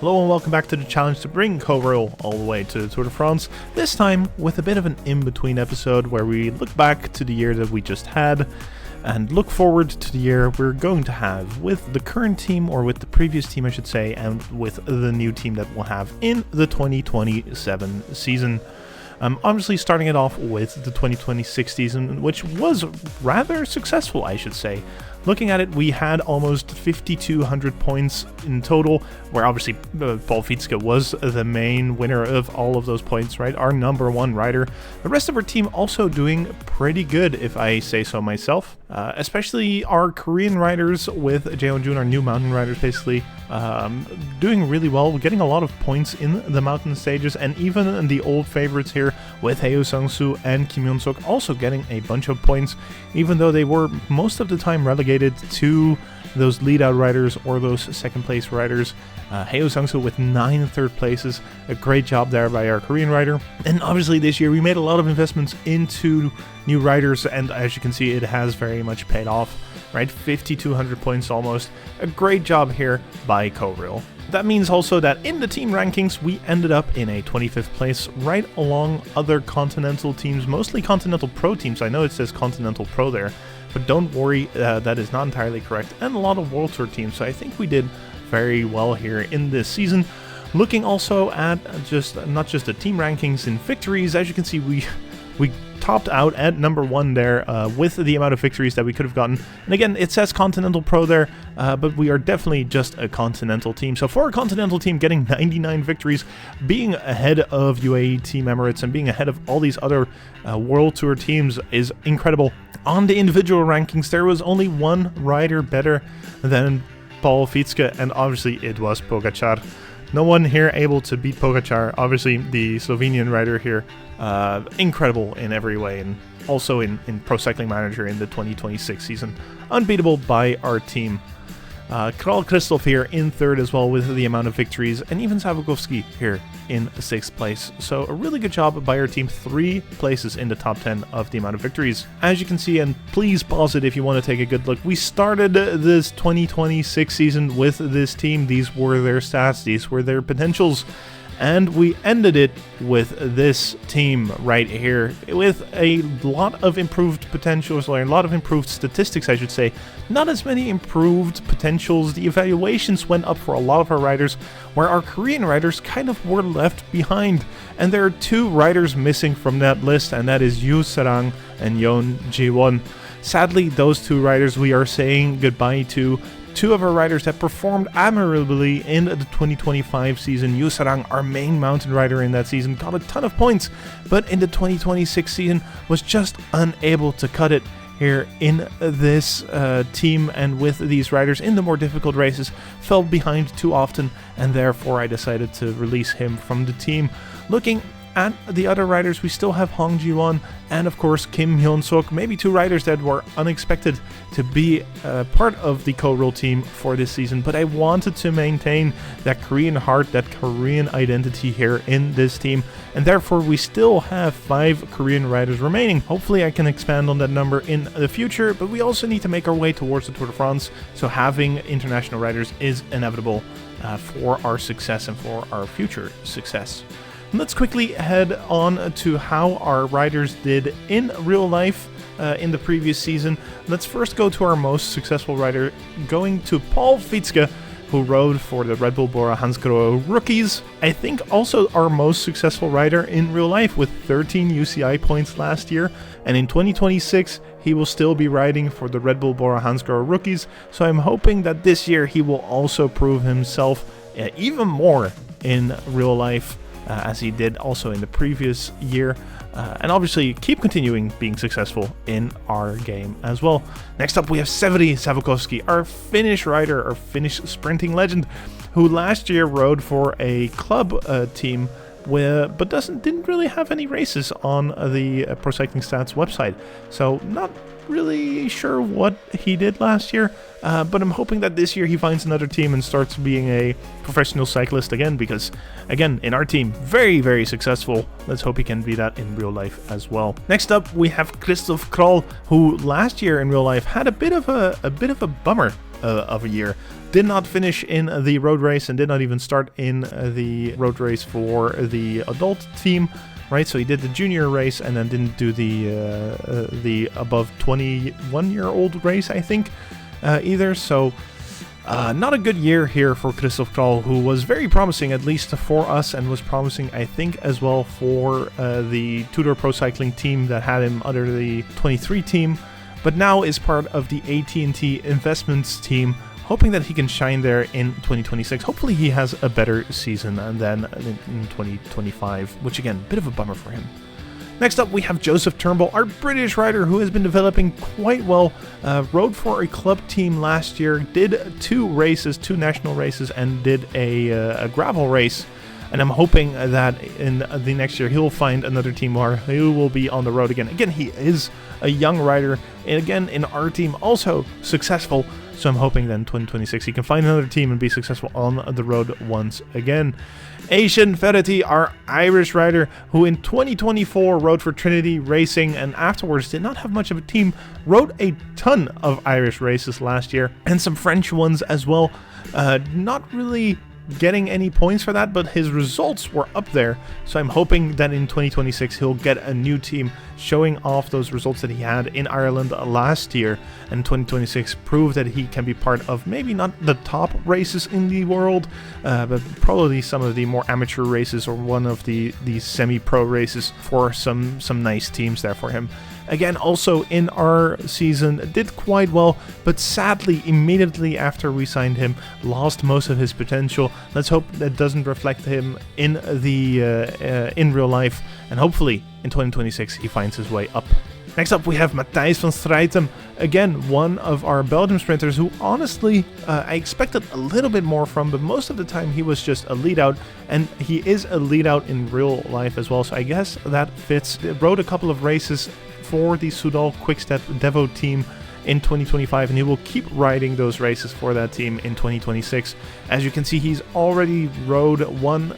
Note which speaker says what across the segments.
Speaker 1: Hello and welcome back to the challenge to bring KoRail all the way to the Tour de France, this time with a bit of an in-between episode where we look back to the year that we just had and look forward to the year we're going to have with the current team, or with the previous team I should say, and with the new team that we'll have in the 2027 season. Obviously starting it off with the 2026 season, which was rather successful, I should say. Looking at it, we had almost 5,200 points in total, where obviously Paul Fietske was the main winner of all of those points, right? Our number one rider. The rest of our team also doing pretty good, if I say so myself. Especially our Korean riders with Jeonjun, our new mountain riders basically, doing really well. We're getting a lot of points in the mountain stages, and even the old favorites here with Haeho Sang-soo and Kim Hyun-suk also getting a bunch of points, even though they were most of the time relegated to those lead-out riders or those second-place riders. Haeho Sang-soo with 9 third places, a great job there by our Korean rider. And obviously this year we made a lot of investments into new riders, and as you can see, it has very much paid off, right? 5,200 points almost. A great job here by KoRail. That means also that in the team rankings, we ended up in a 25th place, right along other Continental teams, mostly Continental Pro teams. I know it says Continental Pro there, but don't worry, that is not entirely correct, and a lot of World Tour teams, so I think we did very well here in this season. Looking also at not just the team rankings in victories, as you can see, we topped out at number 1 there with the amount of victories that we could have gotten. And again, it says Continental Pro there, but we are definitely just a Continental team. So for a Continental team, getting 99 victories, being ahead of UAE Team Emirates and being ahead of all these other World Tour teams is incredible. On the individual rankings, there was only one rider better than Paul Fietske, and obviously it was Pogačar. No one here able to beat Pogačar. Obviously, the Slovenian rider here, incredible in every way, and also in Pro Cycling Manager in the 2026 season. Unbeatable by our team. Kral Christoph here in 3rd as well with the amount of victories, and even Savukovski here in 6th place. So a really good job by our team, 3 places in the top 10 of the amount of victories. As you can see, and please pause it if you want to take a good look, we started this 2026 season with this team. These were their stats, these were their potentials. And we ended it with this team right here, with a lot of improved potentials, or a lot of improved statistics, I should say. Not as many improved potentials. The evaluations went up for a lot of our riders, where our Korean riders kind of were left behind. And there are 2 riders missing from that list, and that is Yoo Sarang and Yeon Ji-won. Sadly, those 2 riders we are saying goodbye to. 2 of our riders that performed admirably in the 2025 season. Yoo Sarang, our main mountain rider in that season, got a ton of points, but in the 2026 season was just unable to cut it here in this team, and with these riders in the more difficult races, fell behind too often, and therefore I decided to release him from the team. Looking at the other riders, we still have Hong Ji-won and of course Kim Hyun-suk, maybe 2 riders that were unexpected to be part of the KoRail team for this season, but I wanted to maintain that Korean heart, that Korean identity here in this team, and therefore we still have 5 Korean riders remaining. Hopefully I can expand on that number in the future, but we also need to make our way towards the Tour de France, so having international riders is inevitable for our success and for our future success. Let's quickly head on to how our riders did in real life in the previous season. Let's first go to our most successful rider, going to Paul Fietske, who rode for the Red Bull Bora Hansgrohe rookies. I think also our most successful rider in real life, with 13 UCI points last year, and in 2026 he will still be riding for the Red Bull Bora Hansgrohe rookies, so I'm hoping that this year he will also prove himself even more in real life, as he did also in the previous year, and obviously keep continuing being successful in our game as well. Next up we have Severi Savukovski, our Finnish rider, our Finnish sprinting legend, who last year rode for a club team but didn't really have any races on the Pro Cycling Stats website, so not really sure what he did last year, but I'm hoping that this year he finds another team and starts being a professional cyclist again, because again, in our team, very, very successful. Let's hope he can be that in real life as well. Next up, we have Christoph Kral, who last year in real life had a bit of a bummer. of a year. Did not finish in the road race and did not even start in the road race for the adult team, right? So he did the junior race and then didn't do the above 21-year-old race, I think, either. So not a good year here for Christoph Král, who was very promising, at least for us, and was promising, I think, as well for the Two-Door Pro Cycling team that had him under the 23 team, but now is part of the AT&T Investments team, hoping that he can shine there in 2026. Hopefully he has a better season than in 2025, which again, a bit of a bummer for him. Next up, we have Joseph Turnbull, our British rider who has been developing quite well. Rode for a club team last year, did two national races, and did a gravel race. And I'm hoping that in the next year he'll find another team where he will be on the road again. Again, he is a young rider, and again, in our team, also successful. So I'm hoping that in 2026 he can find another team and be successful on the road once again. Aishan Ferretti, our Irish rider, who in 2024 rode for Trinity Racing and afterwards did not have much of a team, rode a ton of Irish races last year and some French ones as well. Not really getting any points for that, but his results were up there. So I'm hoping that in 2026 he'll get a new team showing off those results that he had in Ireland last year, and 2026 prove that he can be part of maybe not the top races in the world, but probably some of the more amateur races or one of the semi-pro races for some nice teams there for him. Again, also in our season, did quite well, but sadly, immediately after we signed him, lost most of his potential. Let's hope that doesn't reflect him in in real life, and hopefully in 2026 he finds his way up. Next up, we have Matthijs van Strijtem, again, one of our Belgian sprinters who honestly I expected a little bit more from, but most of the time he was just a lead out, and he is a lead out in real life as well, so I guess that fits. Rode a couple of races for the Soudal Quickstep Devo team in 2025, and he will keep riding those races for that team in 2026. As you can see, he's already rode one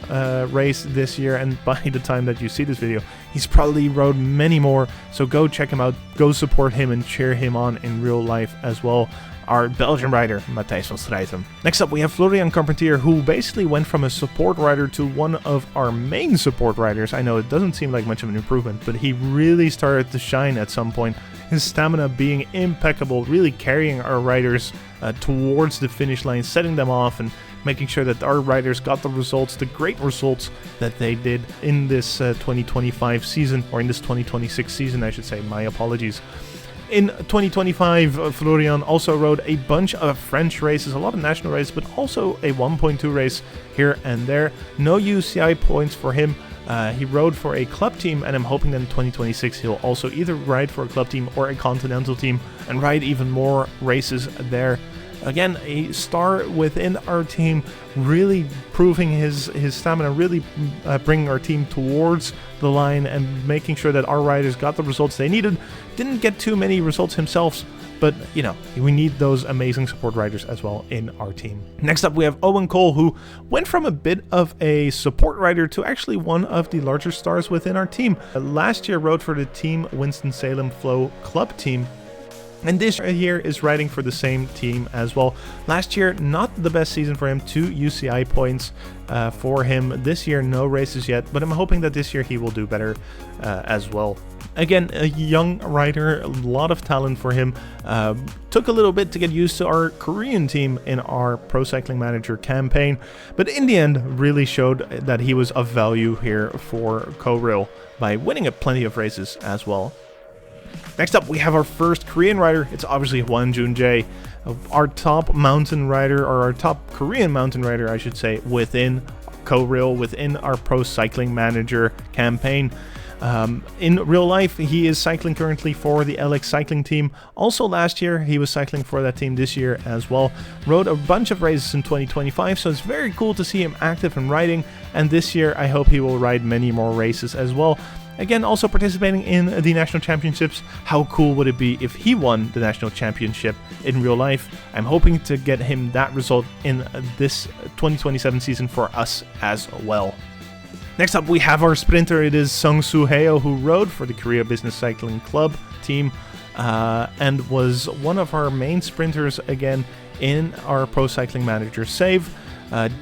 Speaker 1: race this year, and by the time that you see this video, he's probably rode many more, so go check him out, go support him and cheer him on in real life as well. Our Belgian rider, Matthijs van Strijtem. Next up, we have Florian Carpentier, who basically went from a support rider to one of our main support riders. I know it doesn't seem like much of an improvement, but he really started to shine at some point. His stamina being impeccable, really carrying our riders towards the finish line, setting them off, and making sure that our riders got the results, the great results that they did in this 2025 season, or in this 2026 season, I should say. My apologies. In 2025, Florian also rode a bunch of French races, a lot of national races, but also a 1.2 race here and there. No UCI points for him. He rode for a club team, and I'm hoping that in 2026 he'll also either ride for a club team or a continental team and ride even more races there. Again, a star within our team, really proving his stamina, really bringing our team towards the line and making sure that our riders got the results they needed. Didn't get too many results himself, but, you know, we need those amazing support riders as well in our team. Next up, we have Owen Cole, who went from a bit of a support rider to actually one of the larger stars within our team. Last year rode for the Team Winston-Salem Flow Club team, and this year is riding for the same team as well. Last year, not the best season for him, 2 UCI points for him. This year, no races yet, but I'm hoping that this year he will do better as well. Again, a young rider, a lot of talent for him. Took a little bit to get used to our Korean team in our Pro Cycling Manager campaign, but in the end really showed that he was of value here for KoRail by winning plenty of races as well. Next up, we have our first Korean rider. It's obviously Hwan Jun-jae, our top mountain rider, or our top Korean mountain rider, I should say, within KoRail, within our Pro Cycling Manager campaign. In real life, he is cycling currently for the LX cycling team. Also last year, he was cycling for that team this year as well. Rode a bunch of races in 2025, so it's very cool to see him active and riding. And this year, I hope he will ride many more races as well. Again, also participating in the national championships. How cool would it be if he won the national championship in real life? I'm hoping to get him that result in this 2027 season for us as well. Next up, we have our sprinter. It is Sung Soo Heo, who rode for the Korea Business Cycling Club team and was one of our main sprinters again in our Pro Cycling Manager save.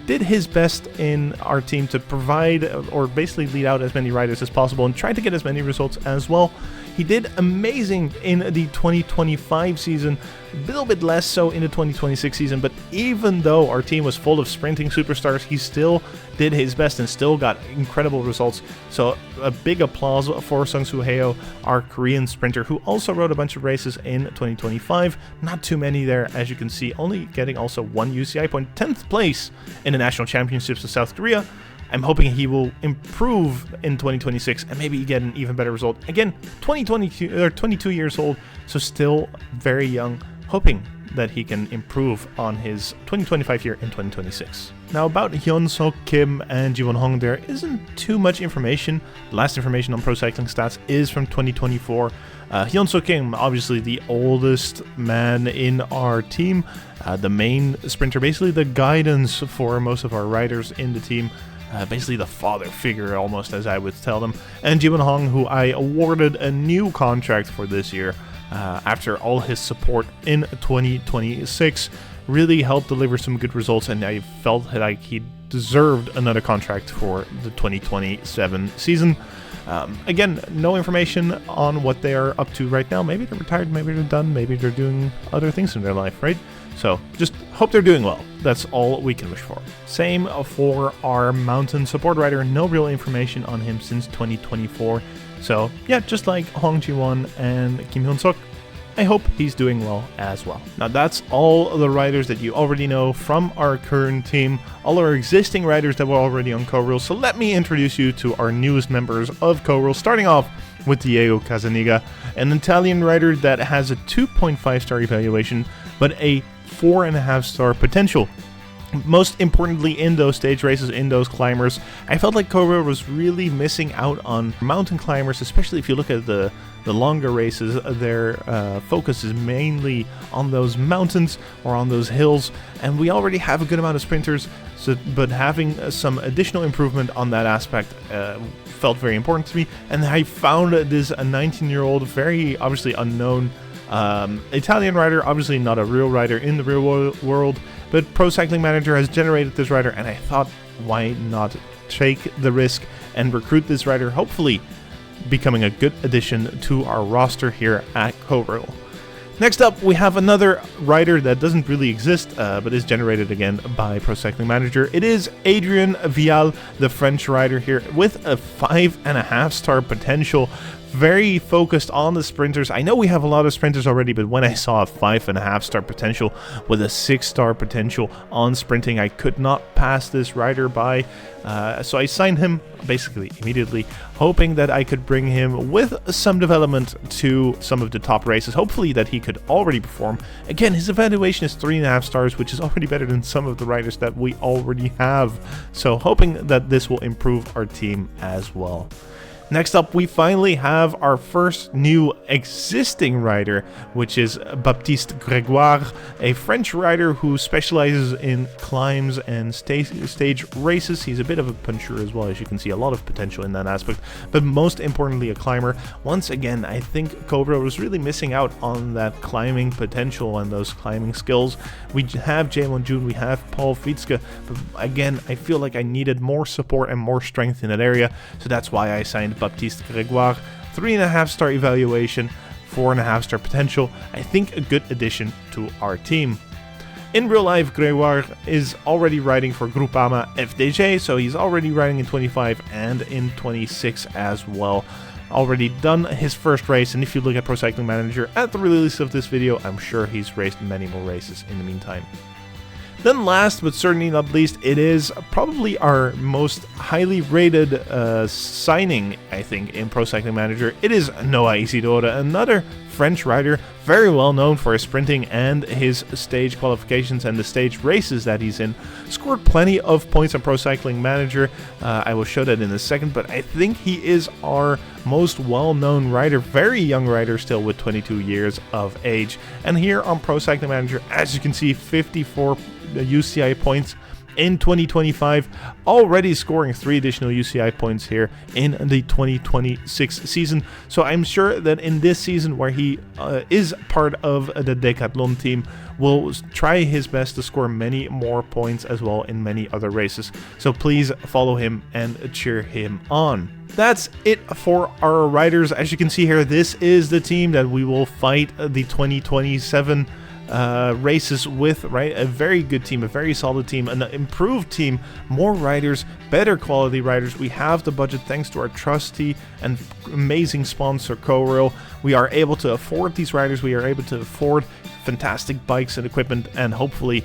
Speaker 1: Did his best in our team to provide or basically lead out as many riders as possible and try to get as many results as well. He did amazing in the 2025 season, a little bit less so in the 2026 season, but even though our team was full of sprinting superstars, he still did his best and still got incredible results. So a big applause for Sung-Soo Heo, our Korean sprinter, who also rode a bunch of races in 2025. Not too many there, as you can see, only getting also 1 UCI point, 10th place in the National Championships of South Korea. I'm hoping he will improve in 2026 and maybe get an even better result. Again, 22 years old, so still very young, hoping that he can improve on his 2025 year in 2026. Now about Hyun-Suk Kim and Ji-won Hong, there isn't too much information. The last information on Pro Cycling Stats is from 2024. Hyun-Suk Kim, obviously the oldest man in our team, the main sprinter, basically the guidance for most of our riders in the team. Basically the father figure almost, as I would tell them. And Ji-won Hong, who I awarded a new contract for this year after all his support in 2026, really helped deliver some good results, and I felt like he deserved another contract for the 2027 season. Again, no information on what they are up to right now. Maybe they're retired, maybe they're done, maybe they're doing other things in their life, right? So just hope they're doing well. That's all we can wish for. Same for our mountain support rider. No real information on him since 2024. So yeah, just like Hong Ji-won and Kim Hyun-suk, I hope he's doing well as well. Now that's all the riders that you already know from our current team, all our existing riders that were already on KoRail. So let me introduce you to our newest members of KoRail, starting off with Diego Casaniga, an Italian rider that has a 2.5 star evaluation, but a 4.5 star potential. Most importantly, in those stage races, in those climbers, I felt like KoRail was really missing out on mountain climbers, especially if you look at the longer races. Their focus is mainly on those mountains or on those hills, and we already have a good amount of sprinters, but having some additional improvement on that aspect felt very important to me. And I found this 19-year-old, very obviously unknown Italian rider, obviously not a real rider in the real world, but Pro Cycling Manager has generated this rider, and I thought, why not take the risk and recruit this rider, hopefully becoming a good addition to our roster here at KoRail. Next up, we have another rider that doesn't really exist, but is generated again by Pro Cycling Manager. It is Adrien Vial, the French rider here, with a 5.5 star potential. Very focused on the sprinters. I know we have a lot of sprinters already, but when I saw a 5.5 star potential with a 6 star potential on sprinting, I could not pass this rider by. So I signed him basically immediately, hoping that I could bring him with some development to some of the top races. Hopefully that he could already perform. Again, his evaluation is 3.5 stars, which is already better than some of the riders that we already have. So hoping that this will improve our team as well. Next up, we finally have our first new existing rider, which is Baptiste Grégoire, a French rider who specializes in climbs and stage races. He's a bit of a puncher as well, as you can see, a lot of potential in that aspect, but most importantly a climber. Once again, I think KoRail was really missing out on that climbing potential and those climbing skills. We have Jae Jun, we have Paul Fitzke, but again, I feel like I needed more support and more strength in that area, so that's why I signed Baptiste Grégoire. 3.5 star evaluation, 4.5 star potential. I think a good addition to our team. In real life, Grégoire is already riding for Groupama FDJ, so he's already riding in 25 and in 26 as well. Already done his first race, and if you look at Pro Cycling Manager at the release of this video, I'm sure he's raced many more races in the meantime. Then last but certainly not least, it is probably our most highly rated signing, I think, in Pro Cycling Manager. It is Noah Isidora, another French rider, very well known for his sprinting and his stage qualifications and the stage races that he's in. Scored plenty of points on Pro Cycling Manager. I will show that in a second, but I think he is our most well-known rider, very young rider still with 22 years of age. And here on Pro Cycling Manager, as you can see, 54 UCI points, in 2025, already scoring 3 additional UCI points here in the 2026 season. So I'm sure that in this season, where he is part of the Decathlon team, will try his best to score many more points as well in many other races. So please follow him and cheer him on. That's it for our riders. As you can see here, this is the team that we will fight the 2027 races with, right? A very good team, a very solid team, an improved team, more riders, better quality riders. We have the budget thanks to our trusty and amazing sponsor KoRail. We are able to afford these riders, we are able to afford fantastic bikes and equipment, and hopefully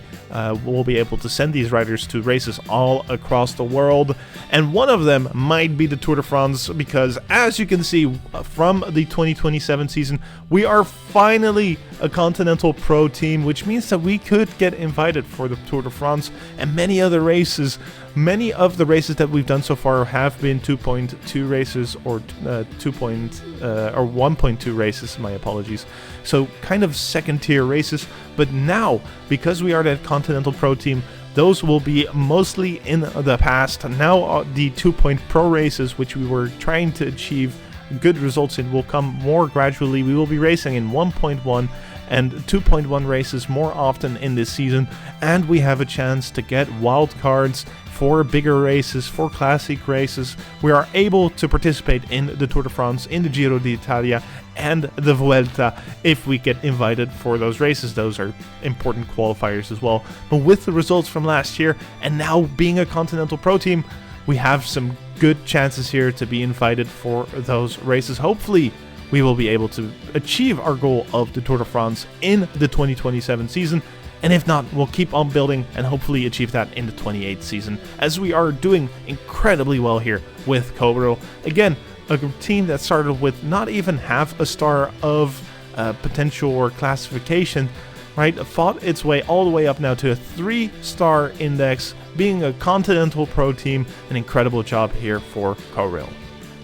Speaker 1: we'll be able to send these riders to races all across the world. And one of them might be the Tour de France, because as you can see from the 2027 season, we are finally a Continental Pro team, which means that we could get invited for the Tour de France and many other races. Many of the races that we've done so far have been 2.2 races or 1.2 races, my apologies. So kind of second tier races, but now because we are that Continental Pro team, those will be mostly in the past. Now the 2.0 races, which we were trying to achieve good results in, will come more gradually. We will be racing in 1.1 and 2.1 races more often in this season, and we have a chance to get wild cards for bigger races, for classic races. We are able to participate in the Tour de France, in the Giro d'Italia, and the Vuelta if we get invited for those races. Those are important qualifiers as well. But with the results from last year, and now being a Continental Pro team, we have some good chances here to be invited for those races. Hopefully, we will be able to achieve our goal of the Tour de France in the 2027 season. And if not, we'll keep on building and hopefully achieve that in the 28th season, as we are doing incredibly well here with KoRail. Again, a team that started with not even half a star of potential or classification, right? Fought its way all the way up now to a 3-star index, being a Continental Pro team. An incredible job here for KoRail.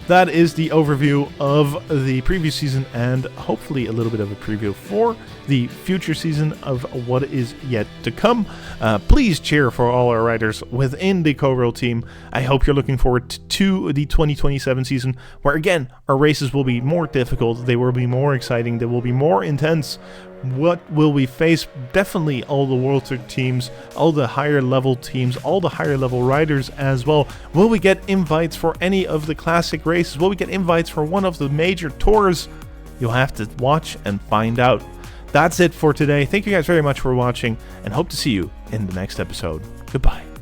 Speaker 1: That is the overview of the previous season, and hopefully a little bit of a preview for the future season of what is yet to come. Please cheer for all our riders within the KoRail team. I hope you're looking forward to the 2027 season, where again, our races will be more difficult, they will be more exciting, they will be more intense. What will we face? Definitely all the World Tour teams, all the higher level teams, all the higher level riders as well. Will we get invites for any of the classic races? Will we get invites for one of the major tours? You'll have to watch and find out. That's it for today. Thank you guys very much for watching, and hope to see you in the next episode. Goodbye.